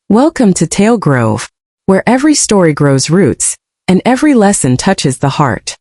Welcome to Tale Grove, where every story grows roots, and every lesson touches the heart.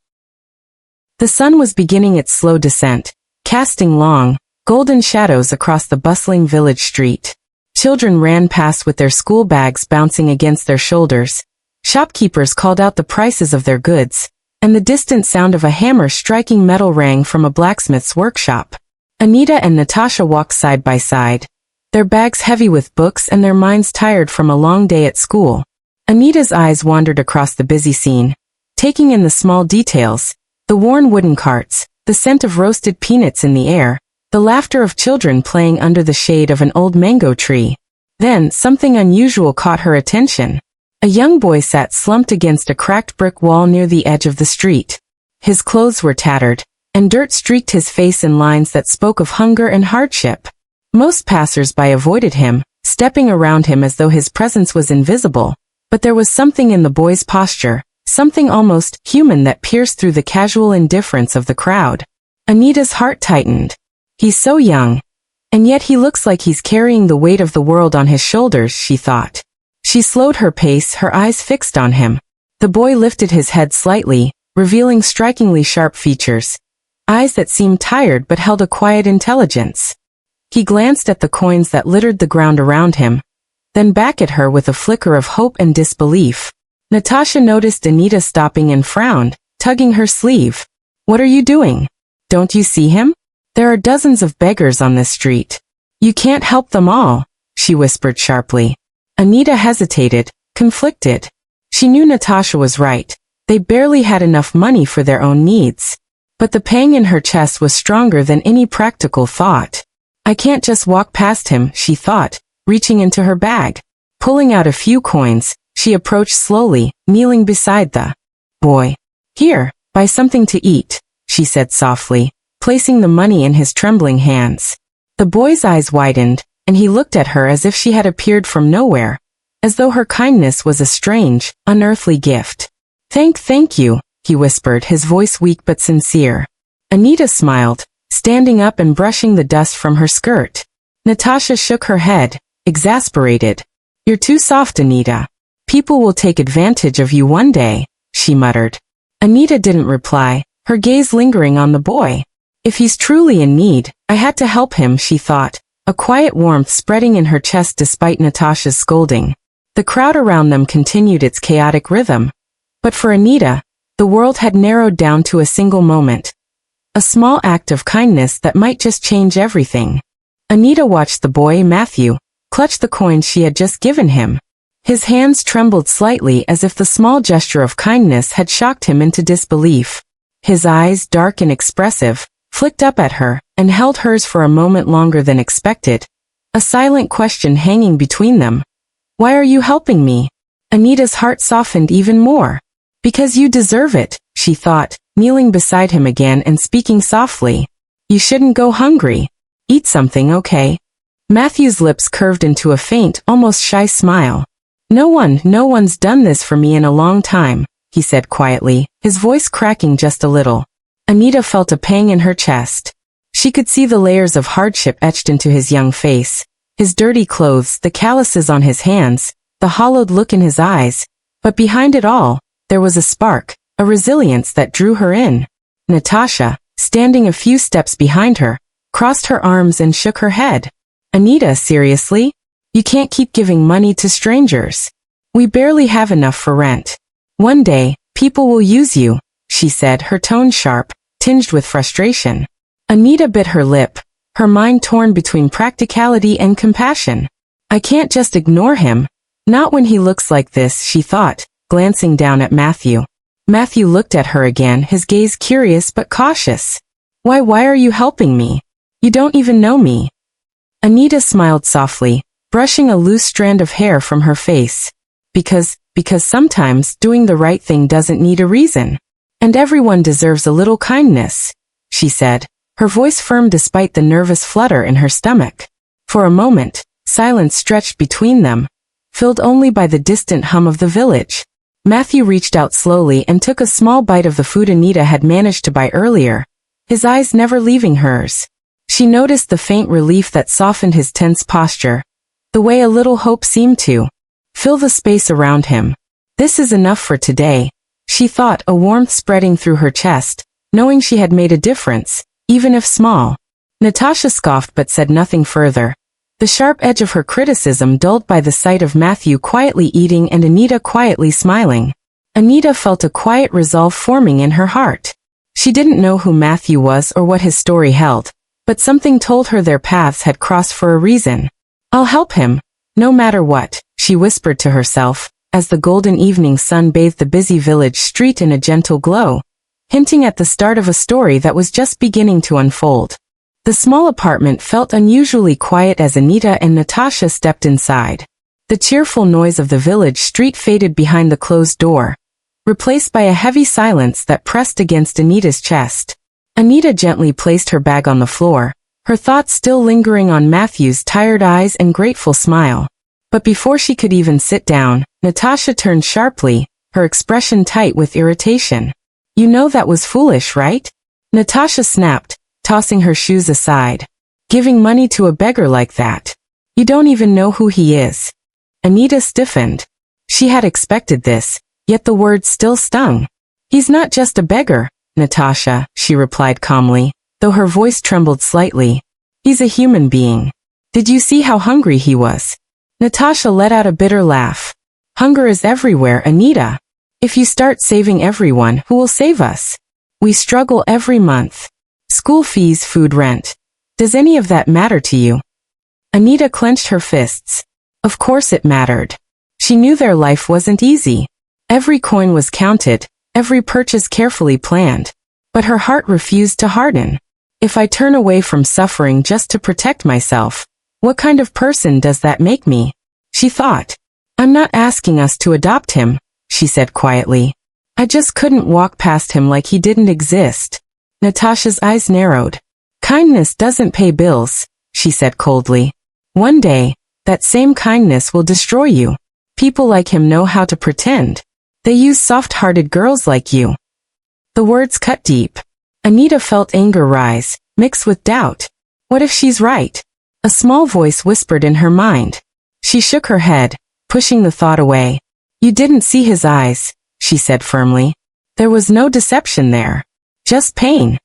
The sun was beginning its slow descent, casting long, golden shadows across the bustling village street. Children ran past with their school bags bouncing against their shoulders. Shopkeepers called out the prices of their goods, and the distant sound of a hammer striking metal rang from a blacksmith's workshop. Anita and Natasha walked side by side, their bags heavy with books and their minds tired from a long day at school. Anita's eyes wandered across the busy scene, taking in the small details, the worn wooden carts, the scent of roasted peanuts in the air, the laughter of children playing under the shade of an old mango tree. Then, something unusual caught her attention. A young boy sat slumped against a cracked brick wall near the edge of the street. His clothes were tattered, and dirt streaked his face in lines that spoke of hunger and hardship. Most passers-by avoided him, stepping around him as though his presence was invisible, but there was something in the boy's posture, something almost human that pierced through the casual indifference of the crowd. Anita's heart tightened. He's so young, and yet he looks like he's carrying the weight of the world on his shoulders, she thought. She slowed her pace, her eyes fixed on him. The boy lifted his head slightly, revealing strikingly sharp features, eyes that seemed tired but held a quiet intelligence. He glanced at the coins that littered the ground around him, then back at her with a flicker of hope and disbelief. Natasha noticed Anita stopping and frowned, tugging her sleeve. "What are you doing? Don't you see him? There are dozens of beggars on this street. You can't help them all," she whispered sharply. Anita hesitated, conflicted. She knew Natasha was right. They barely had enough money for their own needs. But the pang in her chest was stronger than any practical thought. "I can't just walk past him," she thought, reaching into her bag. Pulling out a few coins, she approached slowly, kneeling beside the boy. "Here, buy something to eat," she said softly, placing the money in his trembling hands. The boy's eyes widened, and he looked at her as if she had appeared from nowhere, as though her kindness was a strange, unearthly gift. Thank you," he whispered, his voice weak but sincere. Anita smiled, standing up and brushing the dust from her skirt. Natasha shook her head, exasperated. "You're too soft, Anita. People will take advantage of you one day," she muttered. Anita didn't reply, her gaze lingering on the boy. If he's truly in need, I had to help him, she thought, a quiet warmth spreading in her chest despite Natasha's scolding. The crowd around them continued its chaotic rhythm. But for Anita, the world had narrowed down to a single moment. A small act of kindness that might just change everything. Anita watched the boy, Matthew, clutch the coins she had just given him. His hands trembled slightly as if the small gesture of kindness had shocked him into disbelief. His eyes, dark and expressive, flicked up at her, and held hers for a moment longer than expected, a silent question hanging between them. "Why are you helping me?" Anita's heart softened even more. "Because you deserve it," she thought, kneeling beside him again and speaking softly. "You shouldn't go hungry. Eat something, okay?" Matthew's lips curved into a faint, almost shy smile. No one's done this for me in a long time," he said quietly, his voice cracking just a little. Anita felt a pang in her chest. She could see the layers of hardship etched into his young face, his dirty clothes, the calluses on his hands, the hollowed look in his eyes. But behind it all, there was a spark, a resilience that drew her in. Natasha, standing a few steps behind her, crossed her arms and shook her head. "Anita, seriously? You can't keep giving money to strangers. We barely have enough for rent. One day, people will use you," she said, her tone sharp, tinged with frustration. Anita bit her lip, her mind torn between practicality and compassion. "I can't just ignore him. Not when he looks like this," she thought, glancing down at Matthew. Matthew looked at her again, his gaze curious but cautious. Why are you helping me? You don't even know me." Anita smiled softly, brushing a loose strand of hair from her face. Because sometimes doing the right thing doesn't need a reason. And everyone deserves a little kindness," she said, her voice firm despite the nervous flutter in her stomach. For a moment, silence stretched between them, filled only by the distant hum of the village. Matthew reached out slowly and took a small bite of the food Anita had managed to buy earlier, his eyes never leaving hers. She noticed the faint relief that softened his tense posture, the way a little hope seemed to fill the space around him. This is enough for today, she thought, a warmth spreading through her chest, knowing she had made a difference, even if small. Natasha scoffed but said nothing further. The sharp edge of her criticism dulled by the sight of Matthew quietly eating and Anita quietly smiling. Anita felt a quiet resolve forming in her heart. She didn't know who Matthew was or what his story held, but something told her their paths had crossed for a reason. I'll help him, no matter what, she whispered to herself, as the golden evening sun bathed the busy village street in a gentle glow, hinting at the start of a story that was just beginning to unfold. The small apartment felt unusually quiet as Anita and Natasha stepped inside. The cheerful noise of the village street faded behind the closed door, replaced by a heavy silence that pressed against Anita's chest. Anita gently placed her bag on the floor, her thoughts still lingering on Matthew's tired eyes and grateful smile. But before she could even sit down, Natasha turned sharply, her expression tight with irritation. You know that was foolish, right? Natasha snapped, tossing her shoes aside. Giving money to a beggar like that. You don't even know who he is. Anita stiffened. She had expected this, yet the words still stung. He's not just a beggar, Natasha, she replied calmly, though her voice trembled slightly. He's a human being. Did you see how hungry he was? Natasha let out a bitter laugh. Hunger is everywhere, Anita. If you start saving everyone, who will save us? We struggle every month. School fees, food, rent. Does any of that matter to you? Anita clenched her fists. Of course it mattered. She knew their life wasn't easy. Every coin was counted, every purchase carefully planned. But her heart refused to harden. If I turn away from suffering just to protect myself, what kind of person does that make me? She thought. I'm not asking us to adopt him, she said quietly. I just couldn't walk past him like he didn't exist. Natasha's eyes narrowed. Kindness doesn't pay bills, she said coldly. One day, that same kindness will destroy you. People like him know how to pretend. They use soft-hearted girls like you. The words cut deep. Anita felt anger rise, mixed with doubt. What if she's right? A small voice whispered in her mind. She shook her head, pushing the thought away. You didn't see his eyes, she said firmly. There was no deception there. Just pain.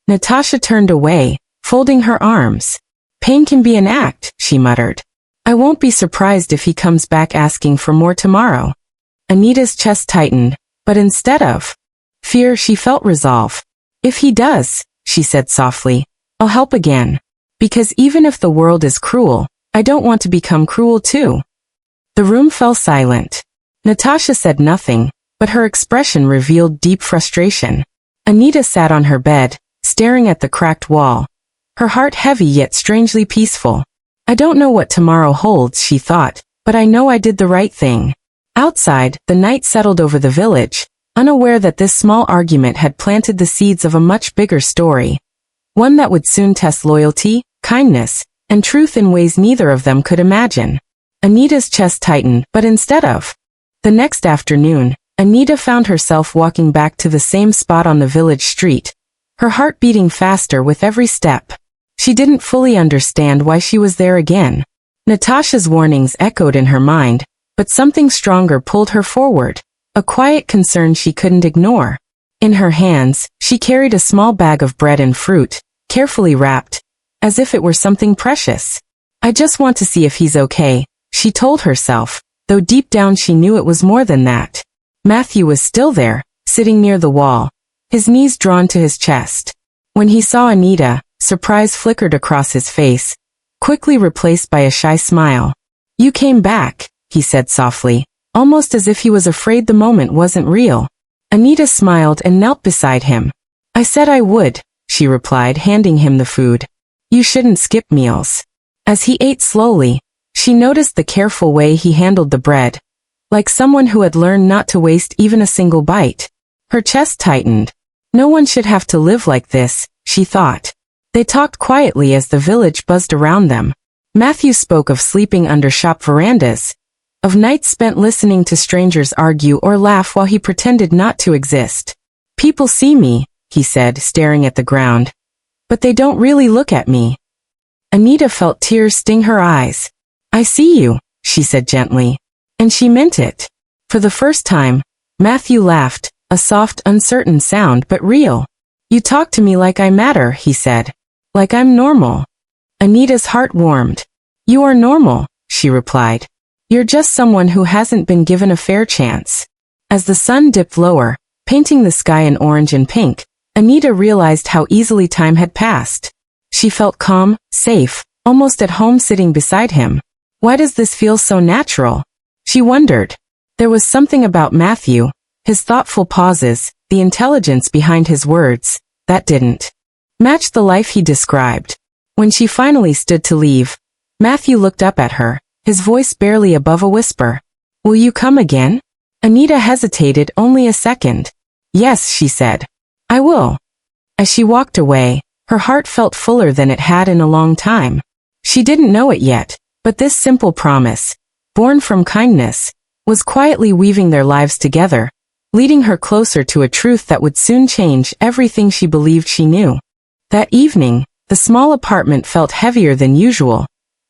Natasha turned away, folding her arms. Pain can be an act, she muttered. I won't be surprised if he comes back asking for more tomorrow. Anita's chest tightened, but instead of fear she felt resolve. If he does, she said softly, I'll help again. Because even if the world is cruel, I don't want to become cruel too. The room fell silent. Natasha said nothing, but her expression revealed deep frustration. Anita sat on her bed, staring at the cracked wall. Her heart heavy yet strangely peaceful. I don't know what tomorrow holds, she thought, but I know I did the right thing. Outside, the night settled over the village, unaware that this small argument had planted the seeds of a much bigger story. One that would soon test loyalty, kindness, and truth in ways neither of them could imagine. Anita's chest tightened, but instead of. The next afternoon, Anita found herself walking back to the same spot on the village street, her heart beating faster with every step. She didn't fully understand why she was there again. Natasha's warnings echoed in her mind, but something stronger pulled her forward, a quiet concern she couldn't ignore. In her hands, she carried a small bag of bread and fruit, carefully wrapped, as if it were something precious. I just want to see if he's okay, she told herself, though deep down she knew it was more than that. Matthew was still there, sitting near the wall, his knees drawn to his chest. When he saw Anita, surprise flickered across his face, quickly replaced by a shy smile. You came back, he said softly, almost as if he was afraid the moment wasn't real. Anita smiled and knelt beside him. I said I would, she replied, handing him the food. You shouldn't skip meals. As he ate slowly, she noticed the careful way he handled the bread, like someone who had learned not to waste even a single bite. Her chest tightened. No one should have to live like this, she thought. They talked quietly as the village buzzed around them. Matthew spoke of sleeping under shop verandas, of nights spent listening to strangers argue or laugh while he pretended not to exist. People see me, he said, staring at the ground. But they don't really look at me. Anita felt tears sting her eyes. I see you, she said gently. And she meant it. For the first time, Matthew laughed, a soft, uncertain sound but real. You talk to me like I matter, he said. Like I'm normal. Anita's heart warmed. You are normal, she replied. You're just someone who hasn't been given a fair chance. As the sun dipped lower, painting the sky in orange and pink, Anita realized how easily time had passed. She felt calm, safe, almost at home sitting beside him. Why does this feel so natural? She wondered. There was something about Matthew, his thoughtful pauses, the intelligence behind his words, that didn't match the life he described. When she finally stood to leave, Matthew looked up at her, his voice barely above a whisper. Will you come again? Anita hesitated only a second. Yes, she said. I will. As she walked away, her heart felt fuller than it had in a long time. She didn't know it yet, but this simple promise, born from kindness, was quietly weaving their lives together, leading her closer to a truth that would soon change everything she believed she knew. That evening, the small apartment felt heavier than usual,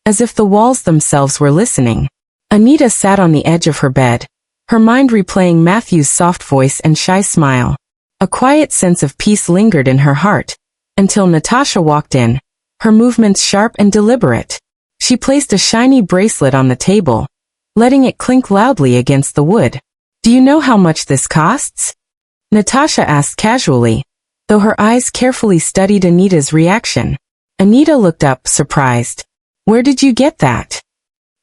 as if the walls themselves were listening. Anita sat on the edge of her bed, her mind replaying Matthew's soft voice and shy smile. A quiet sense of peace lingered in her heart, until Natasha walked in, her movements sharp and deliberate. She placed a shiny bracelet on the table, letting it clink loudly against the wood. Do you know how much this costs? Natasha asked casually, though her eyes carefully studied Anita's reaction. Anita looked up, surprised. Where did you get that?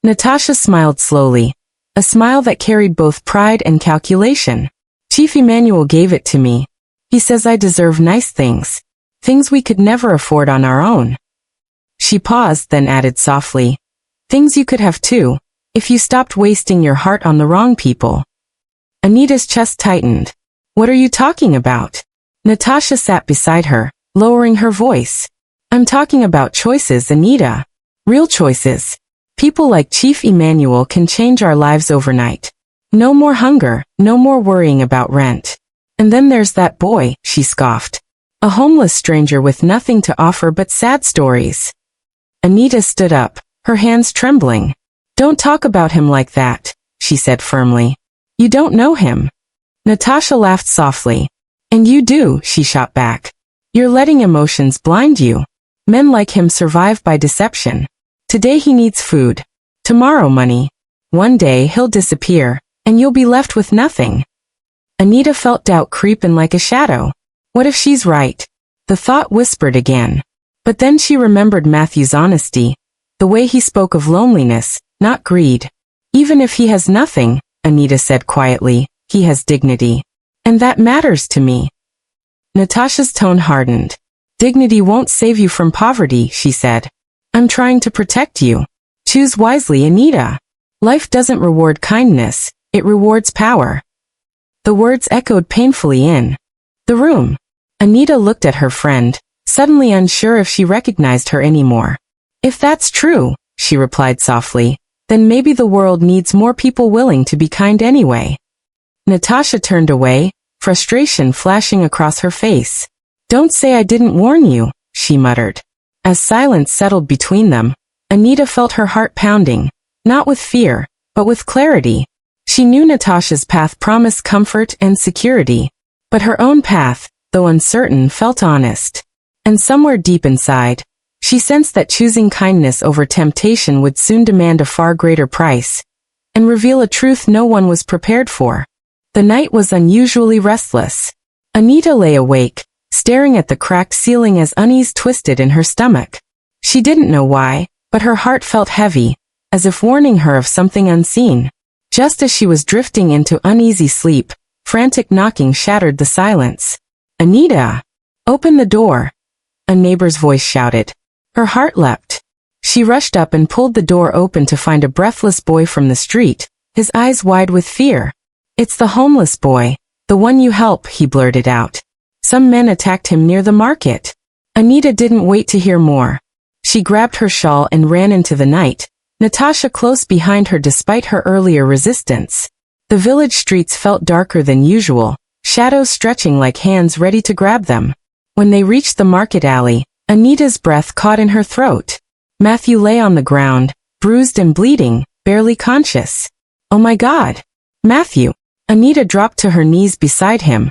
Natasha smiled slowly, a smile that carried both pride and calculation. Chief Emmanuel gave it to me. He says I deserve nice things. Things we could never afford on our own. She paused, then added softly. Things you could have too, if you stopped wasting your heart on the wrong people. Anita's chest tightened. What are you talking about? Natasha sat beside her, lowering her voice. I'm talking about choices, Anita. Real choices. People like Chief Emmanuel can change our lives overnight. No more hunger, no more worrying about rent. And then there's that boy, she scoffed. A homeless stranger with nothing to offer but sad stories. Anita stood up, her hands trembling. Don't talk about him like that, she said firmly. You don't know him. Natasha laughed softly. And you do, she shot back. You're letting emotions blind you. Men like him survive by deception. Today he needs food. Tomorrow money. One day he'll disappear, and you'll be left with nothing. Anita felt doubt creep in like a shadow. What if she's right? The thought whispered again. But then she remembered Matthew's honesty, the way he spoke of loneliness, not greed. Even if he has nothing, Anita said quietly, he has dignity. And that matters to me. Natasha's tone hardened. Dignity won't save you from poverty, she said. I'm trying to protect you. Choose wisely, Anita. Life doesn't reward kindness, it rewards power. The words echoed painfully in the room. Anita looked at her friend, suddenly unsure if she recognized her anymore. If that's true, she replied softly, then maybe the world needs more people willing to be kind anyway. Natasha turned away, frustration flashing across her face. Don't say I didn't warn you, she muttered. As silence settled between them, Anita felt her heart pounding, not with fear, but with clarity. She knew Natasha's path promised comfort and security, but her own path, though uncertain, felt honest. And somewhere deep inside, she sensed that choosing kindness over temptation would soon demand a far greater price, and reveal a truth no one was prepared for. The night was unusually restless. Anita lay awake, staring at the cracked ceiling as unease twisted in her stomach. She didn't know why, but her heart felt heavy, as if warning her of something unseen. Just as she was drifting into uneasy sleep, frantic knocking shattered the silence. Anita! Open the door! A neighbor's voice shouted. Her heart leapt. She rushed up and pulled the door open to find a breathless boy from the street, his eyes wide with fear. It's the homeless boy, the one you help, he blurted out. Some men attacked him near the market. Anita didn't wait to hear more. She grabbed her shawl and ran into the night, Natasha close behind her despite her earlier resistance. The village streets felt darker than usual, shadows stretching like hands ready to grab them. When they reached the market alley, Anita's breath caught in her throat. Matthew lay on the ground, bruised and bleeding, barely conscious. Oh my God! Matthew! Anita dropped to her knees beside him,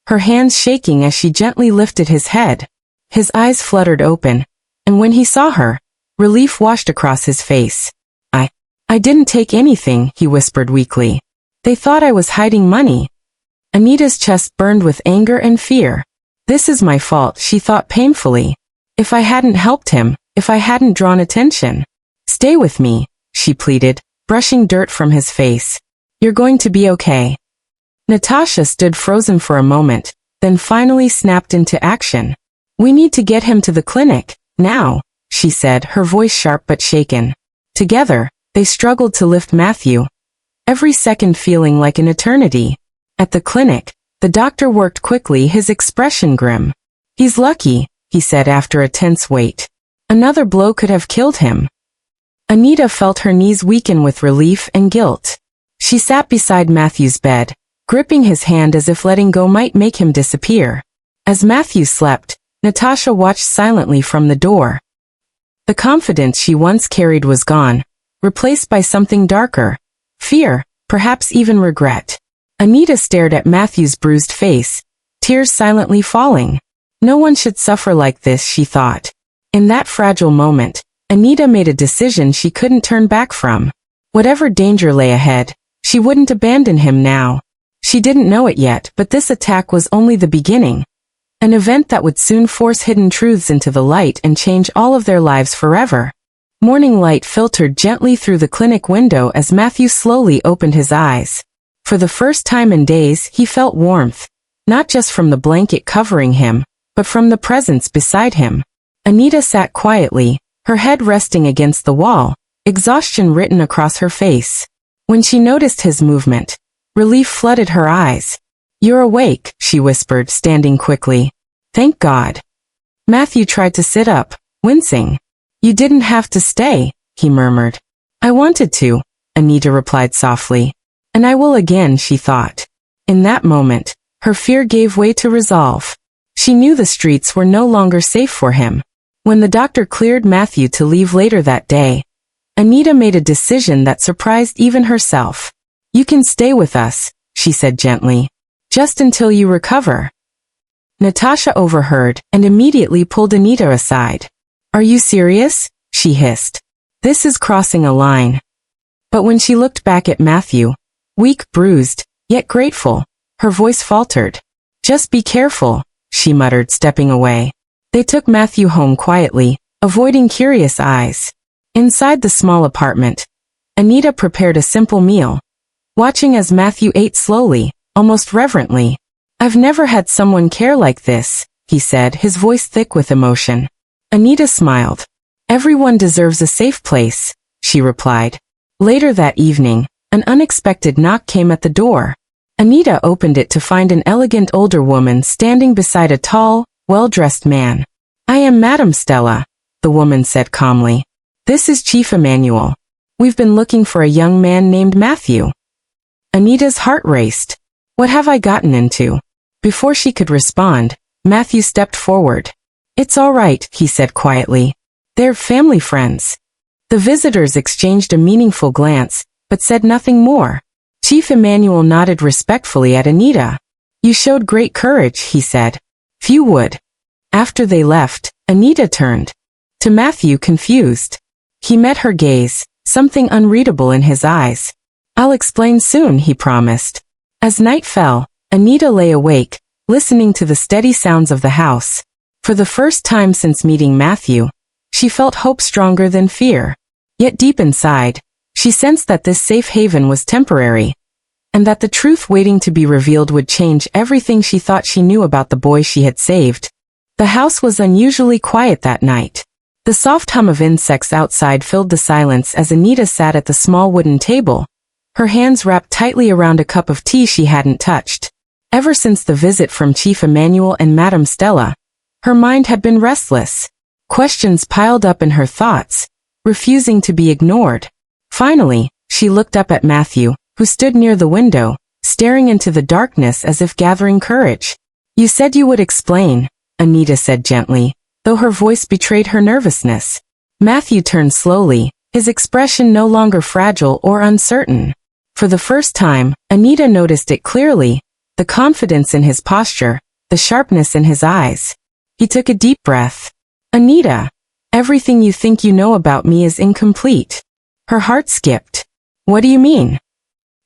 her hands shaking as she gently lifted his head. His eyes fluttered open, and when he saw her, relief washed across his face. I didn't take anything, he whispered weakly. They thought I was hiding money. Anita's chest burned with anger and fear. This is my fault, she thought painfully. If I hadn't helped him, if I hadn't drawn attention. Stay with me, she pleaded, brushing dirt from his face. You're going to be okay. Natasha stood frozen for a moment, then finally snapped into action. We need to get him to the clinic, now, she said, her voice sharp but shaken. Together, they struggled to lift Matthew, every second feeling like an eternity. At the clinic, the doctor worked quickly, his expression grim. He's lucky, he said after a tense wait. Another blow could have killed him. Anita felt her knees weaken with relief and guilt. She sat beside Matthew's bed, gripping his hand as if letting go might make him disappear. As Matthew slept, Natasha watched silently from the door. The confidence she once carried was gone, replaced by something darker. Fear, perhaps even regret. Anita stared at Matthew's bruised face, tears silently falling. No one should suffer like this, she thought. In that fragile moment, Anita made a decision she couldn't turn back from. Whatever danger lay ahead, she wouldn't abandon him now. She didn't know it yet, but this attack was only the beginning. An event that would soon force hidden truths into the light and change all of their lives forever. Morning light filtered gently through the clinic window as Matthew slowly opened his eyes. For the first time in days, he felt warmth, not just from the blanket covering him, but from the presence beside him. Anita sat quietly, her head resting against the wall, exhaustion written across her face. When she noticed his movement, relief flooded her eyes. You're awake, she whispered, standing quickly. Thank God. Matthew tried to sit up, wincing. You didn't have to stay, he murmured. I wanted to, Anita replied softly. And I will again, she thought. In that moment, her fear gave way to resolve. She knew the streets were no longer safe for him. When the doctor cleared Matthew to leave later that day, Anita made a decision that surprised even herself. You can stay with us, she said gently. Just until you recover. Natasha overheard and immediately pulled Anita aside. Are you serious? She hissed. This is crossing a line. But when she looked back at Matthew, weak, bruised, yet grateful, her voice faltered. Just be careful, she muttered, stepping away. They took Matthew home quietly, avoiding curious eyes. Inside the small apartment, Anita prepared a simple meal, watching as Matthew ate slowly, almost reverently. I've never had someone care like this, he said, his voice thick with emotion. Anita smiled. Everyone deserves a safe place, she replied. Later that evening, an unexpected knock came at the door. Anita opened it to find an elegant older woman standing beside a tall, well-dressed man. I am Madame Stella, the woman said calmly. This is Chief Emmanuel. We've been looking for a young man named Matthew. Anita's heart raced. What have I gotten into? Before she could respond, Matthew stepped forward. It's all right, he said quietly. They're family friends. The visitors exchanged a meaningful glance, but said nothing more. Chief Emmanuel nodded respectfully at Anita. You showed great courage, he said. Few would. After they left, Anita turned to Matthew, confused. He met her gaze, something unreadable in his eyes. I'll explain soon, he promised. As night fell, Anita lay awake, listening to the steady sounds of the house. For the first time since meeting Matthew, she felt hope stronger than fear. Yet deep inside, she sensed that this safe haven was temporary, and that the truth waiting to be revealed would change everything she thought she knew about the boy she had saved. The house was unusually quiet that night. The soft hum of insects outside filled the silence as Anita sat at the small wooden table, her hands wrapped tightly around a cup of tea she hadn't touched. Ever since the visit from Chief Emmanuel and Madame Stella, her mind had been restless. Questions piled up in her thoughts, refusing to be ignored. Finally, she looked up at Matthew, who stood near the window, staring into the darkness as if gathering courage. You said you would explain, Anita said gently, though her voice betrayed her nervousness. Matthew turned slowly, his expression no longer fragile or uncertain. For the first time, Anita noticed it clearly, the confidence in his posture, the sharpness in his eyes. He took a deep breath. Anita, everything you think you know about me is incomplete. Her heart skipped. What do you mean?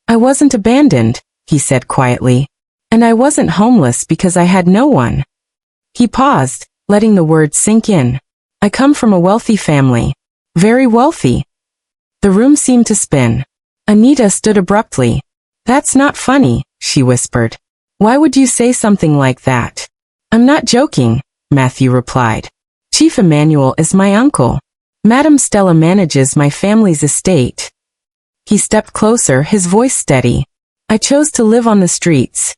I wasn't abandoned, he said quietly. And I wasn't homeless because I had no one. He paused, letting the words sink in. I come from a wealthy family. Very wealthy. The room seemed to spin. Anita stood abruptly. That's not funny, she whispered. Why would you say something like that? I'm not joking, Matthew replied. Chief Emmanuel is my uncle. Madame Stella manages my family's estate. He stepped closer, his voice steady. I chose to live on the streets.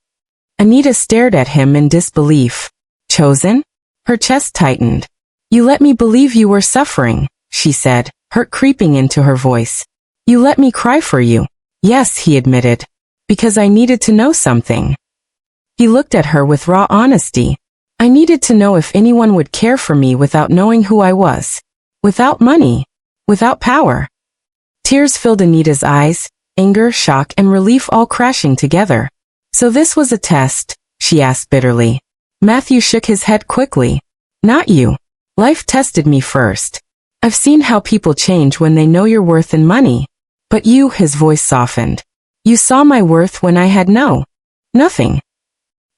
Anita stared at him in disbelief. Chosen? Her chest tightened. You let me believe you were suffering, she said, hurt creeping into her voice. You let me cry for you. Yes, he admitted. Because I needed to know something. He looked at her with raw honesty. I needed to know if anyone would care for me without knowing who I was. Without money. Without power. Tears filled Anita's eyes, anger, shock, and relief all crashing together. So this was a test, she asked bitterly. Matthew shook his head quickly. Not you. Life tested me first. I've seen how people change when they know your worth and money. But you, his voice softened. You saw my worth when I had nothing.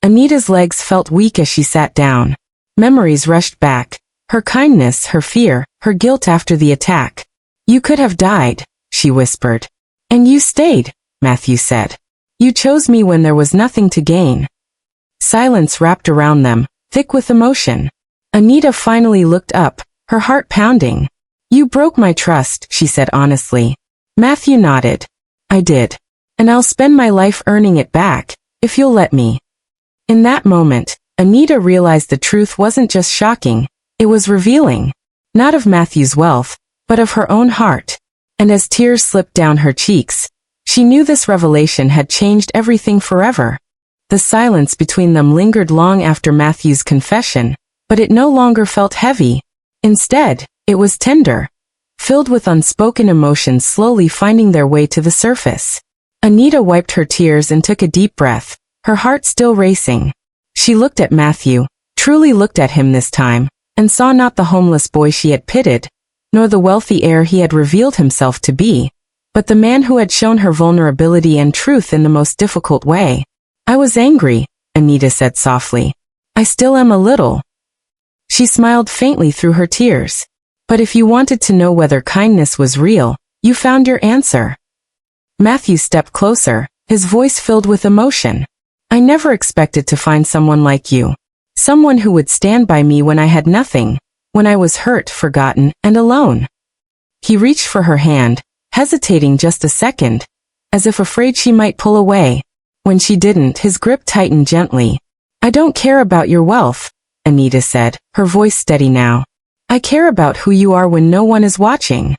Anita's legs felt weak as she sat down. Memories rushed back. Her kindness, her fear, her guilt after the attack. You could have died, she whispered. And you stayed, Matthew said. You chose me when there was nothing to gain. Silence wrapped around them, thick with emotion. Anita finally looked up, her heart pounding. You broke my trust, she said honestly. Matthew nodded. I did. And I'll spend my life earning it back, if you'll let me. In that moment, Anita realized the truth wasn't just shocking, it was revealing. Not of Matthew's wealth, but of her own heart. And as tears slipped down her cheeks, she knew this revelation had changed everything forever. The silence between them lingered long after Matthew's confession, but it no longer felt heavy. Instead, it was tender, filled with unspoken emotions slowly finding their way to the surface. Anita wiped her tears and took a deep breath, her heart still racing. She looked at Matthew, truly looked at him this time, and saw not the homeless boy she had pitied, nor the wealthy heir he had revealed himself to be, but the man who had shown her vulnerability and truth in the most difficult way. I was angry, Anita said softly. I still am a little. She smiled faintly through her tears. But if you wanted to know whether kindness was real, you found your answer. Matthew stepped closer, his voice filled with emotion. I never expected to find someone like you. Someone who would stand by me when I had nothing, when I was hurt, forgotten, and alone. He reached for her hand, hesitating just a second, as if afraid she might pull away. When she didn't, his grip tightened gently. I don't care about your wealth, Anita said, her voice steady now. I care about who you are when no one is watching.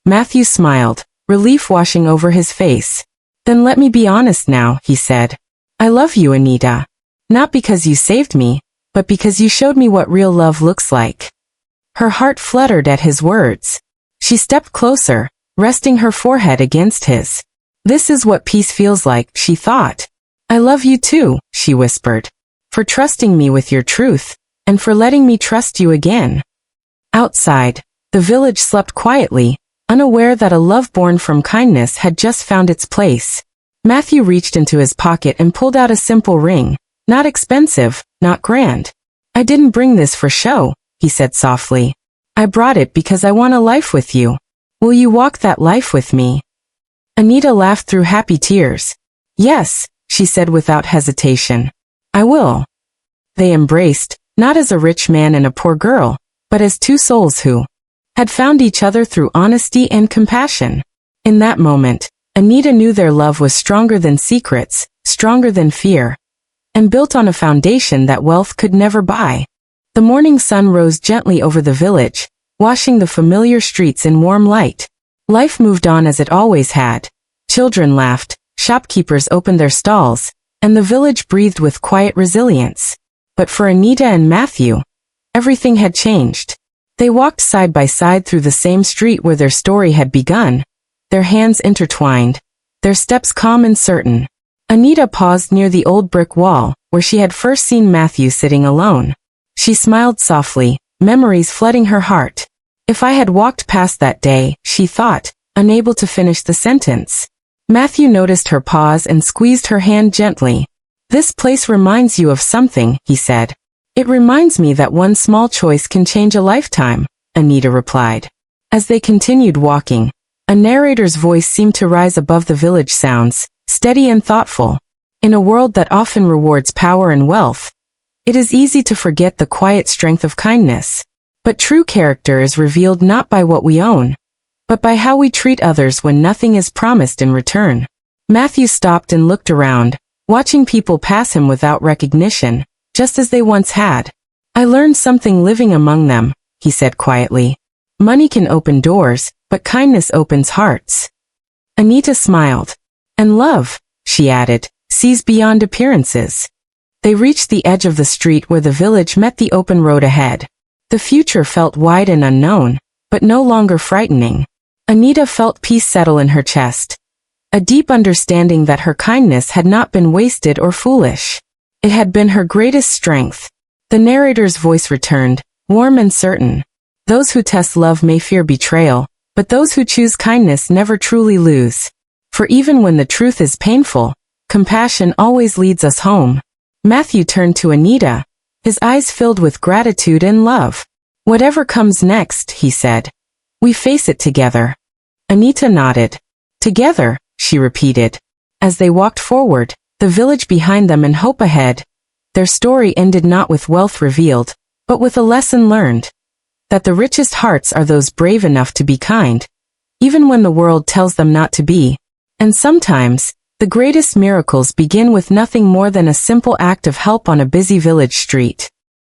Matthew smiled, relief washing over his face. Then let me be honest now, he said. I love you, Anita. Not because you saved me, but because you showed me what real love looks like. Her heart fluttered at his words. She stepped closer, resting her forehead against his. This is what peace feels like, she thought. I love you too, she whispered. For trusting me with your truth, and for letting me trust you again. Outside, the village slept quietly, unaware that a love born from kindness had just found its place. Matthew reached into his pocket and pulled out a simple ring, not expensive, not grand. I didn't bring this for show, he said softly. I brought it because I want a life with you. Will you walk that life with me? Anita laughed through happy tears. Yes, she said without hesitation. I will. They embraced, not as a rich man and a poor girl, but as two souls who had found each other through honesty and compassion. In that moment, Anita knew their love was stronger than secrets, stronger than fear, and built on a foundation that wealth could never buy. The morning sun rose gently over the village, washing the familiar streets in warm light. Life moved on as it always had. Children laughed, shopkeepers opened their stalls, and the village breathed with quiet resilience. But for Anita and Matthew, everything had changed. They walked side by side through the same street where their story had begun, their hands intertwined, their steps calm and certain. Anita paused near the old brick wall, where she had first seen Matthew sitting alone. She smiled softly, memories flooding her heart. If I had walked past that day, she thought, unable to finish the sentence. Matthew noticed her pause and squeezed her hand gently. This place reminds you of something, he said. It reminds me that one small choice can change a lifetime, Anita replied. As they continued walking, a narrator's voice seemed to rise above the village sounds, steady and thoughtful. In a world that often rewards power and wealth, it is easy to forget the quiet strength of kindness. But true character is revealed not by what we own, but by how we treat others when nothing is promised in return. Matthew stopped and looked around, watching people pass him without recognition, just as they once had. I learned something living among them, he said quietly. Money can open doors, but kindness opens hearts. Anita smiled. And love, she added, sees beyond appearances. They reached the edge of the street where the village met the open road ahead. The future felt wide and unknown, but no longer frightening. Anita felt peace settle in her chest. A deep understanding that her kindness had not been wasted or foolish. It had been her greatest strength. The narrator's voice returned, warm and certain. Those who test love may fear betrayal, but those who choose kindness never truly lose. For even when the truth is painful, compassion always leads us home. Matthew turned to Anita, his eyes filled with gratitude and love. Whatever comes next, he said, we face it together. Anita nodded. Together, she repeated. As they walked forward, the village behind them and hope ahead, their story ended not with wealth revealed, but with a lesson learned. That the richest hearts are those brave enough to be kind, even when the world tells them not to be. And sometimes, the greatest miracles begin with nothing more than a simple act of help on a busy village street.